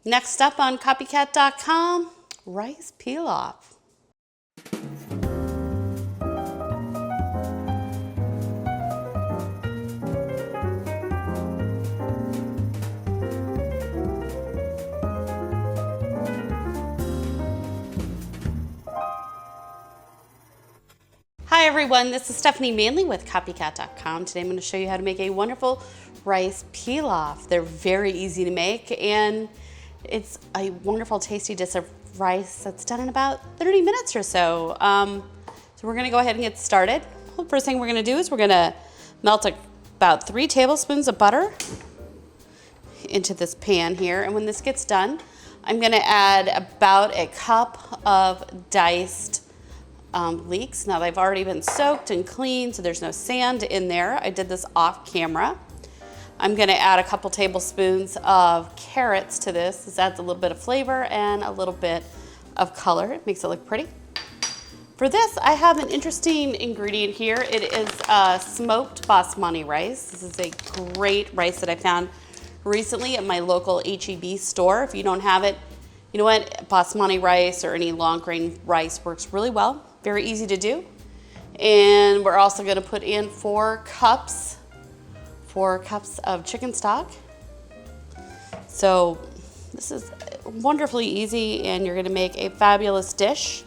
Next up on copycat.com, rice pilaf. Hi everyone, this is Stephanie Manley with copycat.com. Today I'm going to show you how to make a wonderful rice pilaf. They're very easy to make and it's a wonderful tasty dish of rice that's done in about 30 minutes or so. So we're going to go ahead and get started. The first thing we're going to do is we're going to melt about 3 tablespoons of butter into this pan here. And when this gets done, I'm going to add about a cup of diced leeks. Now they've already been soaked and cleaned, so there's no sand in there. I did this off camera. I'm gonna add a couple tablespoons of carrots to this. This adds a little bit of flavor and a little bit of color. It makes it look pretty. For this, I have an interesting ingredient here. It is smoked basmati rice. This is a great rice that I found recently at my local H-E-B store. If you don't have it, you know what? Basmati rice or any long grain rice works really well. Very easy to do. And we're also gonna put in 4 cups of chicken stock. So this is wonderfully easy and you're gonna make a fabulous dish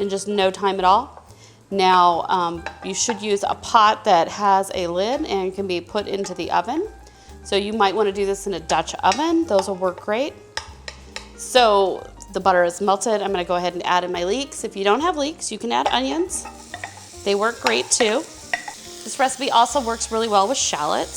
in just no time at all. Now, you should use a pot that has a lid and can be put into the oven. So you might wanna do this in a Dutch oven. Those will work great. So the butter is melted. I'm gonna go ahead and add in my leeks. If you don't have leeks, you can add onions. They work great too. This recipe also works really well with shallots.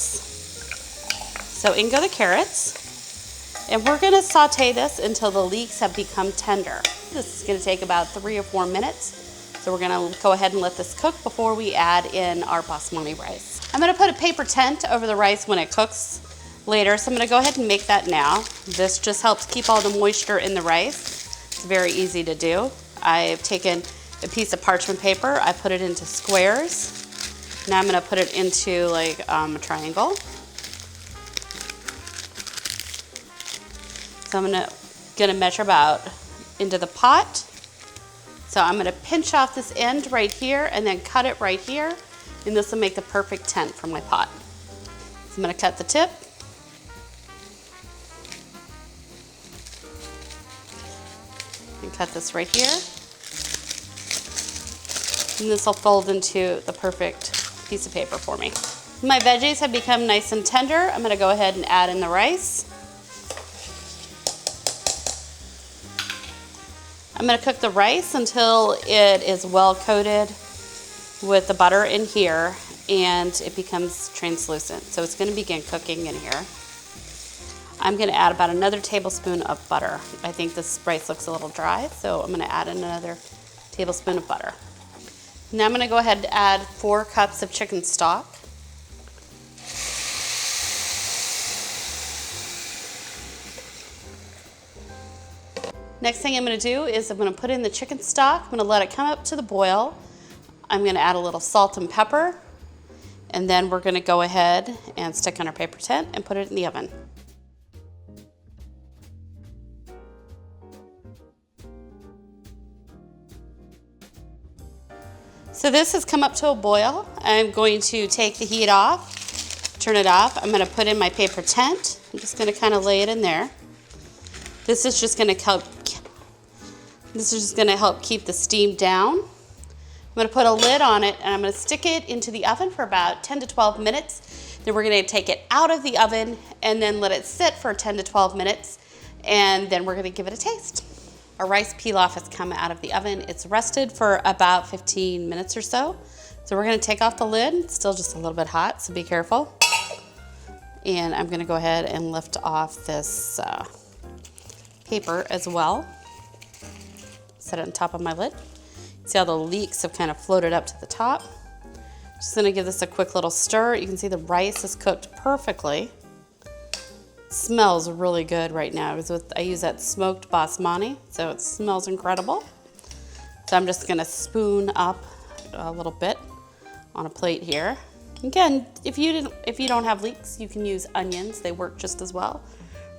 So in go the carrots. And we're gonna saute this until the leeks have become tender. This is gonna take about 3 or 4 minutes. So we're gonna go ahead and let this cook before we add in our basmati rice. I'm gonna put a paper tent over the rice when it cooks later, so I'm gonna go ahead and make that now. This just helps keep all the moisture in the rice. It's very easy to do. I've taken a piece of parchment paper, I put it into squares. Now I'm gonna put it into like a triangle. So I'm gonna measure about into the pot. So I'm gonna pinch off this end right here and then cut it right here. And this will make the perfect tent for my pot. So I'm gonna cut the tip. And cut this right here. And this will fold into the perfect piece of paper for me. My veggies have become nice and tender. I'm gonna go ahead and add in the rice. I'm gonna cook the rice until it is well coated with the butter in here and it becomes translucent. So it's gonna begin cooking in here. I'm gonna add about another tablespoon of butter. I think this rice looks a little dry, so I'm gonna add in another tablespoon of butter. Now I'm gonna go ahead and add 4 cups of chicken stock. Next thing I'm gonna do is I'm gonna put in the chicken stock. I'm gonna let it come up to the boil. I'm gonna add a little salt and pepper, and then we're gonna go ahead and stick on our paper tent and put it in the oven. So this has come up to a boil. I'm going to take the heat off, turn it off. I'm gonna put in my paper tent. I'm just gonna kind of lay it in there. This is just gonna help keep the steam down. I'm gonna put a lid on it and I'm gonna stick it into the oven for about 10 to 12 minutes. Then we're gonna take it out of the oven and then let it sit for 10 to 12 minutes. And then we're gonna give it a taste. Our rice pilaf has come out of the oven. It's rested for about 15 minutes or so. So we're gonna take off the lid. It's still just a little bit hot, so be careful. And I'm gonna go ahead and lift off this paper as well. Set it on top of my lid. See how the leeks have kind of floated up to the top. Just gonna give this a quick little stir. You can see the rice is cooked perfectly. Smells really good right now because I use that smoked basmati, so it smells incredible. So I'm just gonna spoon up a little bit on a plate here. Again, if you don't have leeks, you can use onions. They work just as well,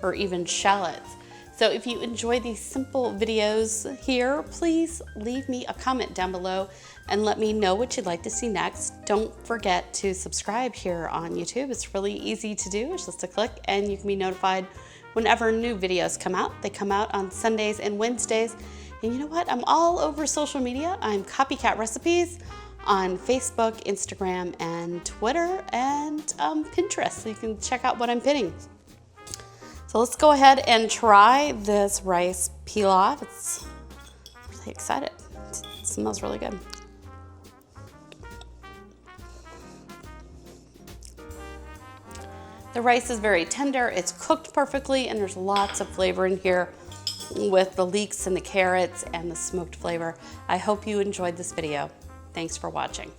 or even shallots. So if you enjoy these simple videos here, please leave me a comment down below and let me know what you'd like to see next. Don't forget to subscribe here on YouTube. It's really easy to do. It's just a click and you can be notified whenever new videos come out. They come out on Sundays and Wednesdays. And you know what? I'm all over social media. I'm Copycat Recipes on Facebook, Instagram, and Twitter, and Pinterest. So you can check out what I'm pinning. So let's go ahead and try this rice pilaf. It's really excited. It smells really good. The rice is very tender. It's cooked perfectly, and there's lots of flavor in here with the leeks and the carrots and the smoked flavor. I hope you enjoyed this video. Thanks for watching.